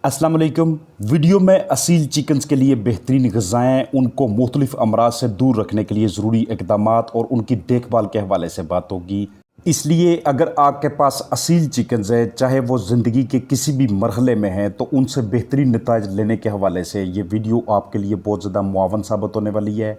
अस्सलाम वालेकुम। वीडियो में असील चिकन्स के लिए बेहतरीन ग़िज़ाएँ, उनको मुख्तलिफ़ अमराज से दूर रखने के लिए ज़रूरी इक़दामात और उनकी देखभाल के हवाले से बात होगी। इसलिए अगर आपके पास असील चिकन्स है, चाहे वो ज़िंदगी के किसी भी मरहले में हैं, तो उनसे बेहतरीन नताइज लेने के हवाले से ये वीडियो आपके लिए बहुत ज़्यादा मुआवन साबित होने वाली है।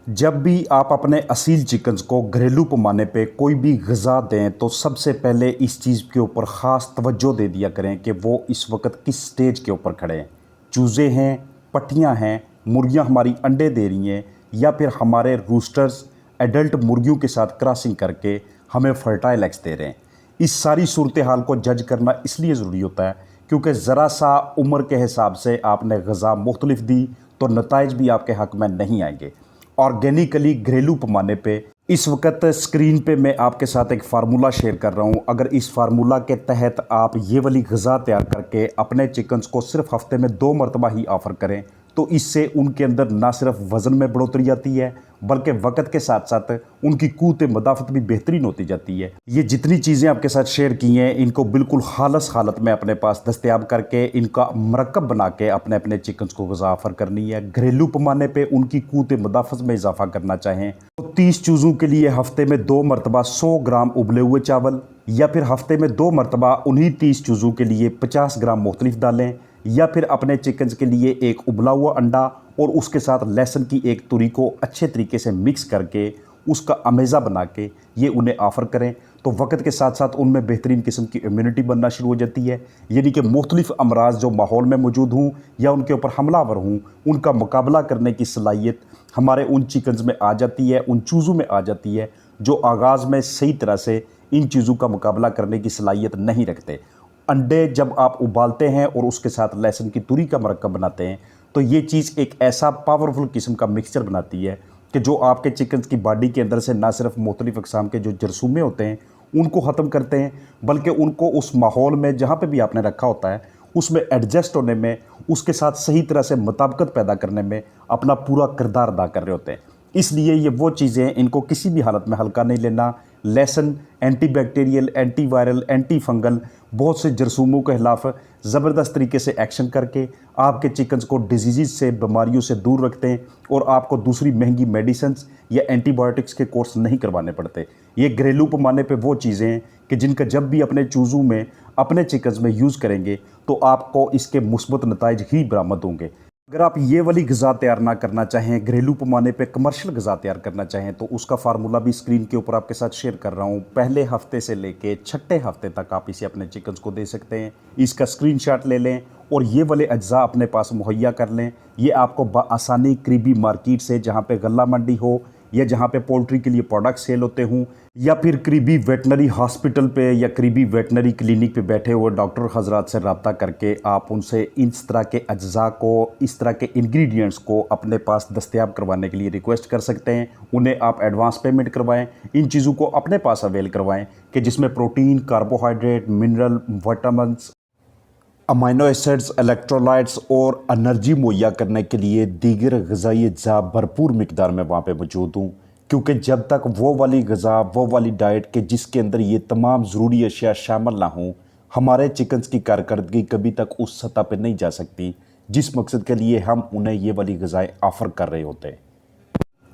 जब भी आप अपने असील चिकन्स को घरेलू पैमाने पे कोई भी ग़िज़ा दें, तो सबसे पहले इस चीज़ के ऊपर ख़ास तवज्जो दे दिया करें कि वो इस वक्त किस स्टेज के ऊपर खड़े हैं। चूज़े हैं, पट्टियाँ हैं, मुर्गियाँ हमारी अंडे दे रही हैं, या फिर हमारे रूस्टर्स एडल्ट मुर्गियों के साथ क्रॉसिंग करके हमें फर्टाइल एग्स दे रहे हैं। इस सारी सूरत हाल को जज करना इसलिए ज़रूरी होता है क्योंकि ज़रा सा उम्र के हिसाब से आपने ग़िज़ा मुख्तलिफ दी तो नताइज भी आपके हक़ में नहीं आएंगे। ऑर्गेनिकली घरेलू पैमाने पे इस वक्त स्क्रीन पे मैं आपके साथ एक फार्मूला शेयर कर रहा हूँ। अगर इस फार्मूला के तहत आप ये वाली ग़िज़ा तैयार करके अपने चिकन्स को सिर्फ हफ्ते में 2 मरतबा ही ऑफ़र करें, तो इससे उनके अंदर ना सिर्फ वज़न में बढ़ोतरी आती है, बल्कि वक्त के साथ साथ उनकी क़ुव्वत मदाफ़त भी बेहतरीन होती जाती है। ये जितनी चीज़ें आपके साथ शेयर की हैं, इनको बिल्कुल खालस हालत में अपने पास दस्तयाब करके इनका मरकब बना के अपने अपने चिकन्स को ग़िज़ा ऑफ़र करनी है। घरेलू पैमाने पे उनकी क़ुव्वत मदाफ़त में इजाफ़ा करना चाहें तो 30 चूज़ों के लिए हफ्ते में 2 मरतबा 100 ग्राम उबले हुए चावल, या फिर हफ्ते में 2 मरतबा उन्हीं 30 चूज़ों के लिए 50 ग्राम मुख्तलिफ दालें, या फिर अपने चिकन्स के लिए एक उबला हुआ अंडा और उसके साथ लहसुन की एक तुरी को अच्छे तरीके से मिक्स करके उसका अमेज़ा बना के ये उन्हें ऑफ़र करें, तो वक्त के साथ साथ उनमें बेहतरीन किस्म की इम्यूनिटी बनना शुरू हो जाती है। यानी कि मुख्तलिफ़ अमराज जो माहौल में मौजूद हों या उनके ऊपर हमलावर हों, उनका मुकाबला करने की सलाहियत हमारे उन चिकन्स में आ जाती है, उन चूज़ों में आ जाती है जो आगाज़ में सही तरह से इन चीज़ों का मुकाबला करने की सलाहियत नहीं रखते। अंडे जब आप उबालते हैं और उसके साथ लहसुन की तुरी का मरकब बनाते हैं, तो ये चीज़ एक ऐसा पावरफुल किस्म का मिक्सचर बनाती है कि जो आपके चिकन्स की बॉडी के अंदर से ना सिर्फ मुख्तलिफ़ अक़साम के जो जरसूमे होते हैं उनको ख़त्म करते हैं, बल्कि उनको उस माहौल में जहाँ पे भी आपने रखा होता है उसमें एडजस्ट होने में, उसके साथ सही तरह से मुताबिकत पैदा करने में अपना पूरा किरदार अदा कर रहे होते हैं। इसलिए ये वो चीज़ें, इनको किसी भी हालत में हल्का नहीं लेना। लहसुन एंटीबैक्टीरियल, एंटीवायरल, एंटी फंगल बहुत से जरसूमों के खिलाफ ज़बरदस्त तरीके से एक्शन करके आपके चिकन्स को डिजीज़ से, बीमारियों से दूर रखते हैं और आपको दूसरी महंगी मेडिसिन्स या एंटीबायोटिक्स के कोर्स नहीं करवाने पड़ते। ये घरेलू पैमाने पे वो चीज़ें हैं कि जिनका जब भी अपने चूज़ों में, अपने चिकन्स में यूज़ करेंगे तो आपको इसके मुस्बत नताइज ही बरामद होंगे। अगर आप ये वाली ग़िज़ा तैयार ना करना चाहें, घरेलू पैमाने पे कमर्शियल ग़िज़ा तैयार करना चाहें, तो उसका फार्मूला भी स्क्रीन के ऊपर आपके साथ शेयर कर रहा हूँ। पहले हफ्ते से लेके छठे हफ्ते तक आप इसे अपने चिकन्स को दे सकते हैं। इसका स्क्रीनशॉट ले लें और ये वाले अज्जा अपने पास मुहैया कर लें। ये आपको बआसानी करीबी मार्केट से, जहाँ पे गल्ला मंडी हो या जहाँ पे पोल्ट्री के लिए प्रोडक्ट सेल होते हों, या फिर करीबी वेटनरी हॉस्पिटल पे या करीबी वेटनरी क्लिनिक पे बैठे हुए डॉक्टर हजरात से रब्ता करके आप उनसे इस तरह के अज्जा को, इस तरह के इंग्रेडिएंट्स को अपने पास दस्तयाब करवाने के लिए रिक्वेस्ट कर सकते हैं। उन्हें आप एडवांस पेमेंट करवाएं, इन चीज़ों को अपने पास अवेल करवाएं कि जिसमें protein, carbohydrate, mineral, vitamins, amino acids, electrolytes और एनर्जी मुहैया करने के लिए दीगर ग़िज़ाई अज्जा भरपूर मिकदार में वहाँ पे मौजूद हूँ। क्योंकि जब तक वो वाली ग़िज़ा, वो वाली डाइट के जिसके अंदर ये तमाम ज़रूरी अशिया शामिल ना हों, हमारे चिकन्स की कारकर्दगी कभी तक उस सतह पे नहीं जा सकती जिस मकसद के लिए हम उन्हें ये वाली ग़िज़ाएँ ऑफ़र कर रहे होते हैं।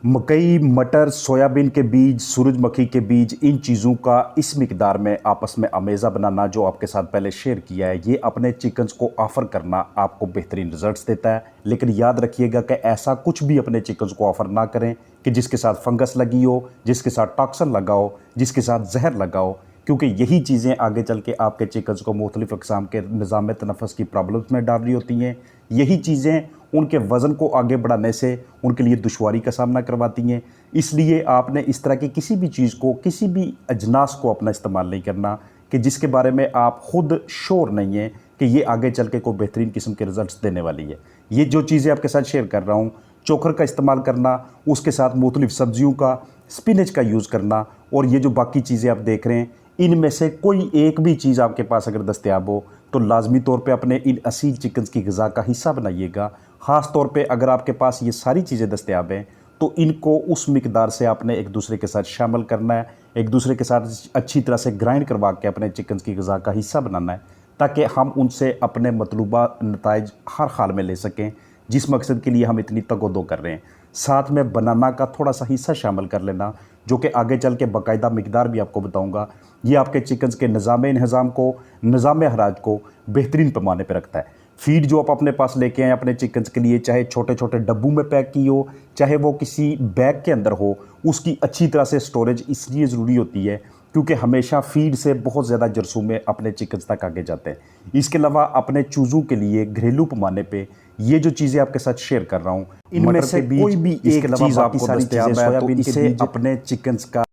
मकई, मटर, सोयाबीन के बीज, सूरजमुखी के बीज, इन चीज़ों का इस मिकदार में आपस में अमेज़ा बनाना जो आपके साथ पहले शेयर किया है, ये अपने चिकन्स को ऑफ़र करना आपको बेहतरीन रिजल्ट्स देता है। लेकिन याद रखिएगा कि ऐसा कुछ भी अपने चिकन्स को ऑफ़र ना करें कि जिसके साथ फंगस लगी हो, जिसके साथ टॉक्सिन लगा हो, जिसके साथ जहर लगा हो, क्योंकि यही चीज़ें आगे चल के आपके चिकन्स को मुख्तलिफ़ अक़साम के निज़ाम तनफ़ुस की प्रॉब्लम्स में डाल रही होती हैं। यही चीज़ें उनके वज़न को आगे बढ़ाने से उनके लिए दुश्वारी का सामना करवाती हैं। इसलिए आपने इस तरह की किसी भी चीज़ को, किसी भी अजनास को अपना इस्तेमाल नहीं करना कि जिसके बारे में आप ख़ुद श्योर नहीं हैं कि ये आगे चल के कोई बेहतरीन किस्म के रिज़ल्ट्स देने वाली है। ये जो चीज़ें आपके साथ शेयर कर रहा हूँ, चोकर का इस्तेमाल करना, उसके साथ मुख्तलिफ़ सब्जियों का, स्पिनच का यूज़ करना, और ये जो बाकी चीज़ें आप देख रहे हैं, इनमें से कोई एक भी चीज़ आपके पास अगर दस्तयाब हो तो लाजमी तौर पे अपने इन असील चिकन्स की ग़िज़ा का हिस्सा बनाइएगा। ख़ास तौर पे अगर आपके पास ये सारी चीज़ें दस्तयाब हैं तो इनको उस मिकदार से आपने एक दूसरे के साथ शामिल करना है, एक दूसरे के साथ अच्छी तरह से ग्राइंड करवा के अपने चिकन्स की ग़िज़ा का हिस्सा बनाना है, ताकि हम उनसे अपने मतलूबा नताइज हर हाल में ले सकें, जिस मकसद के लिए हम इतनी तगोदो कर रहे हैं। साथ में बनाना का थोड़ा सा हिस्सा शामिल कर लेना, जो कि आगे चल के बाकायदा मिकदार भी आपको बताऊंगा। ये आपके चिकन्स के निज़ाम इंहज़ाम को, निज़ाम हराज को बेहतरीन पैमाने पर रखता है। फीड जो आप अपने पास लेके आए अपने चिकन्स के लिए, चाहे छोटे छोटे डब्बू में पैक की हो, चाहे वो किसी बैग के अंदर हो, उसकी अच्छी तरह से स्टोरेज इसलिए ज़रूरी होती है क्योंकि हमेशा फीड से बहुत ज़्यादा जरसूमे अपने चिकन्स तक आगे जाते हैं। इसके अलावा अपने चूज़ों के लिए घरेलू पैमाने पे ये जो चीज़ें आपके साथ शेयर कर रहा हूँ, इनमें से कोई भी एक चीज़ आपको दस्तयाब है तो इसे अपने चिकन्स का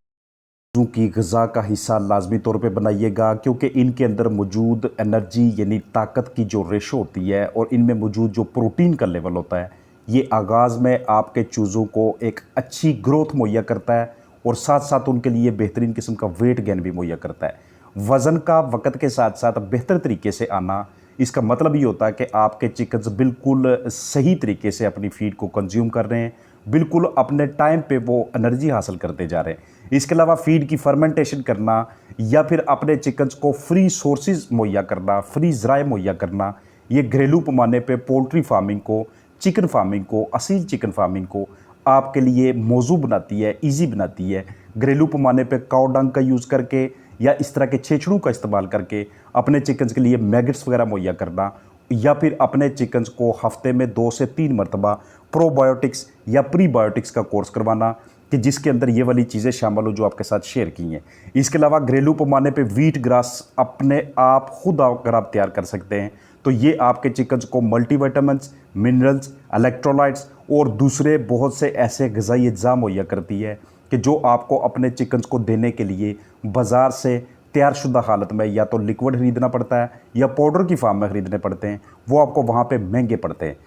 की ग़िज़ा का हिस्सा लाजमी तौर पे बनाइएगा, क्योंकि इनके अंदर मौजूद एनर्जी यानी ताकत की जो रेशो होती है और इनमें मौजूद जो प्रोटीन का लेवल होता है, ये आगाज़ में आपके चूज़ों को एक अच्छी ग्रोथ मुहैया करता है और साथ साथ उनके लिए बेहतरीन किस्म का वेट गेन भी मुहैया करता है। वज़न का वक़्त के साथ साथ बेहतर तरीके से आना, इसका मतलब ये होता है कि आपके चिकन्स बिल्कुल सही तरीके से अपनी फीड को कंज्यूम कर रहे हैं, बिल्कुल अपने टाइम पे वो एनर्जी हासिल करते जा रहे हैं। इसके अलावा फीड की फर्मेंटेशन करना या फिर अपने चिकन्स को फ्री सोर्सेज मुहैया करना, फ्री ज़राए मुहैया करना, ये घरेलू पैमाने पे पोल्ट्री फार्मिंग को, चिकन फार्मिंग को, असील चिकन फार्मिंग को आपके लिए मौजू बनाती है, ईजी बनाती है। घरेलू पैमाने पे काऊ डंग का यूज़ करके या इस तरह के छेछड़ों का इस्तेमाल करके अपने चिकन्स के लिए मैगट्स वगैरह मुहैया करना, या फिर अपने चिकन्स को हफ्ते में 2 से 3 मरतबा प्रोबायोटिक्स या प्रीबायोटिक्स का कोर्स करवाना, कि जिसके अंदर ये वाली चीज़ें शामिल हो जो आपके साथ शेयर की हैं। इसके अलावा घरेलू पैमाने पे व्हीट ग्रास अपने आप खुद अगर आप तैयार कर सकते हैं तो ये आपके चिकन्स को मल्टीविटामिन्स, मिनरल्स, इलेक्ट्रोलाइट्स और दूसरे बहुत से ऐसे ग़िज़ाई अज्जा मुहैया करती है कि जो आपको अपने चिकन्स को देने के लिए बाज़ार से तैयारशुदा हालत में या तो लिक्विड ख़रीदना पड़ता है या पाउडर की फार्म में ख़रीदने पड़ते हैं, वो आपको वहाँ पे महंगे पड़ते हैं।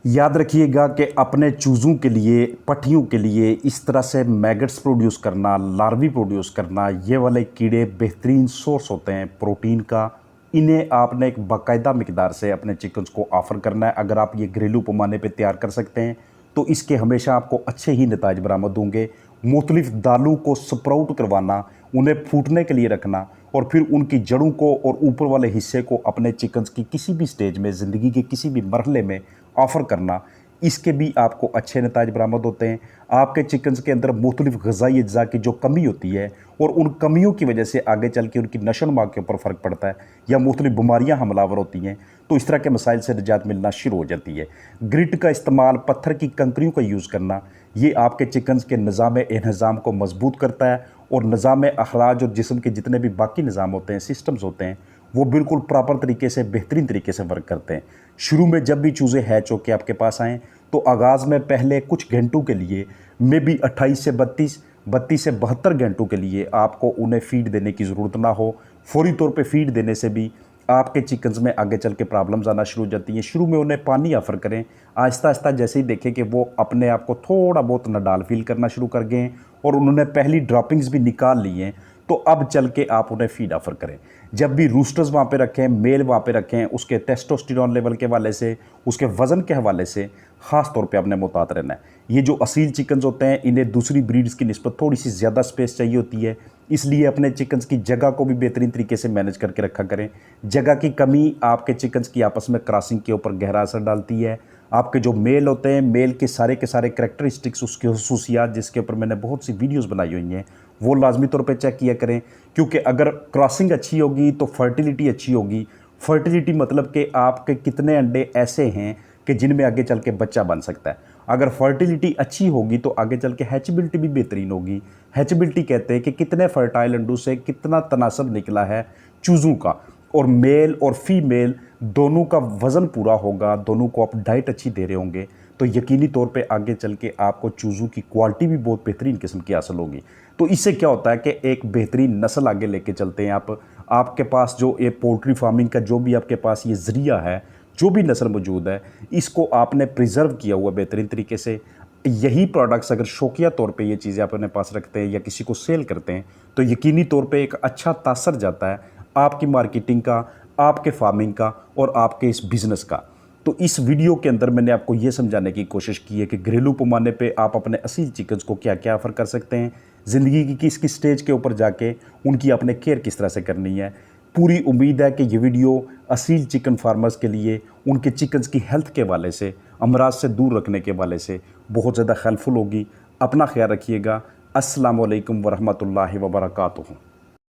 याद रखिएगा कि अपने चूज़ों के लिए, पट्टियों के लिए इस तरह से मैगट्स प्रोड्यूस करना, लार्वी प्रोड्यूस करना, ये वाले कीड़े बेहतरीन सोर्स होते हैं प्रोटीन का। इन्हें आपने एक बाकायदा मिकदार से अपने चिकन्स को ऑफ़र करना है। अगर आप ये घरेलू पैमाने पे तैयार कर सकते हैं तो इसके हमेशा आपको अच्छे ही नताइज बरामद होंगे। मुख्तलिफ़ दालों को स्प्राउट करवाना, उन्हें फूटने के लिए रखना और फिर उनकी जड़ों को और ऊपर वाले हिस्से को अपने चिकन्स की किसी भी स्टेज में, ज़िंदगी के किसी भी मरहले में ऑफ़र करना, इसके भी आपको अच्छे नताइज बरामद होते हैं। आपके चिकन्स के अंदर मुख्तलिफ़ ग़िज़ाई अज्जा की जो कमी होती है और उन कमियों की वजह से आगे चल के उनकी नशोनुमा के ऊपर फ़र्क पड़ता है या मुख्तलिफ़ बीमारियाँ हमलावर होती हैं, तो इस तरह के मसाइल से निजात मिलना शुरू हो जाती है। ग्रिट का इस्तेमाल, पत्थर की कंकरियों का यूज़ करना, ये आपके चिकन्स के निज़ाम इंहज़ाम को मजबूत करता है और निज़ाम अखराज और जिस्म के जितने भी बाकी निज़ाम होते हैं, सिस्टम्स होते हैं, वो बिल्कुल प्रॉपर तरीके से, बेहतरीन तरीके से वर्क करते हैं। शुरू में जब भी चूज़े हैच होकर आपके पास आएँ तो आगाज़ में पहले कुछ घंटों के लिए, मे बी 28 से 32 से 72 घंटों के लिए आपको उन्हें फ़ीड देने की ज़रूरत ना हो। फौरी तौर पे फ़ीड देने से भी आपके चिकन्स में आगे चल के प्रॉब्लम्स आना शुरू हो जाती हैं। शुरू में उन्हें पानी ऑफ़र करें, आहिस्ता आहिस्ता जैसे ही देखें कि वो अपने आप को थोड़ा बहुत नडाल फील करना शुरू कर गए और उन्होंने पहली ड्रॉपिंग्स भी निकाल ली हैं, तो अब चल के आप उन्हें फ़ीड ऑफ़र करें। जब भी रूस्टर्स वहाँ पे रखें, मेल वहाँ पे रखें, उसके टेस्टोस्टेरोन लेवल के हवाले से, उसके वज़न के हवाले से ख़ास तौर पे आपने मुहतात रहना है। ये जो असील चिकन्स होते हैं, इन्हें दूसरी ब्रीड्स की निस्बत थोड़ी सी ज़्यादा स्पेस चाहिए होती है, इसलिए अपने चिकन्स की जगह को भी बेहतरीन तरीके से मैनेज करके रखा करें। जगह की कमी आपके चिकन्स की आपस में क्रॉसिंग के ऊपर गहरा असर डालती है। आपके जो मेल होते हैं, मेल के सारे करैक्टरिस्टिक्स, उसके खसूसियात जिसके ऊपर मैंने बहुत सी वीडियोस बनाई हुई हैं, वो लाजमी तौर पे चेक किया करें, क्योंकि अगर क्रॉसिंग अच्छी होगी तो फर्टिलिटी अच्छी होगी। फर्टिलिटी मतलब कि आपके कितने अंडे ऐसे हैं कि जिनमें आगे चल के बच्चा बन सकता है। अगर फर्टिलिटी अच्छी होगी तो आगे चल के हैचबिलिटी भी बेहतरीन होगी। हैचबिलिटी कहते हैं कि कितने फर्टाइल अंडों से कितना तनासब निकला है चूज़ों का, और मेल और फीमेल दोनों का वज़न पूरा होगा, दोनों को आप डाइट अच्छी दे रहे होंगे, तो यकीनी तौर पे आगे चल के आपको चूज़ों की क्वालिटी भी बहुत बेहतरीन किस्म की हासिल होगी। तो इससे क्या होता है कि एक बेहतरीन नस्ल आगे लेके चलते हैं आप। आपके पास जो ये पोल्ट्री फार्मिंग का जो भी आपके पास ये ज़रिया है, जो भी नस्ल मौजूद है, इसको आपने प्रिजर्व किया हुआ बेहतरीन तरीके से। यही प्रोडक्ट्स अगर शौकिया तौर पे ये चीज़ें आप अपने पास रखते हैं या किसी को सेल करते हैं, तो यकीनी तौर पे एक अच्छा तासर जाता है आपकी मार्केटिंग का, आपके फार्मिंग का और आपके इस बिज़नेस का। तो इस वीडियो के अंदर मैंने आपको ये समझाने की कोशिश की है कि घरेलू पैमाने पे आप अपने असील चिकन्स को क्या क्या ऑफ़र कर सकते हैं, ज़िंदगी की किस किस स्टेज के ऊपर जाके उनकी आपने केयर किस तरह से करनी है, पूरी उम्मीद है कि ये वीडियो असील चिकन फार्मर्स के लिए उनके चिकन्स की हेल्थ के वाले से, अमराज से दूर रखने के वाले से बहुत ज़्यादा हेल्पफुल होगी। अपना ख्याल रखिएगा। अस्सलामु अलैकुम वरहमतुल्लाहि वबरकातुहू।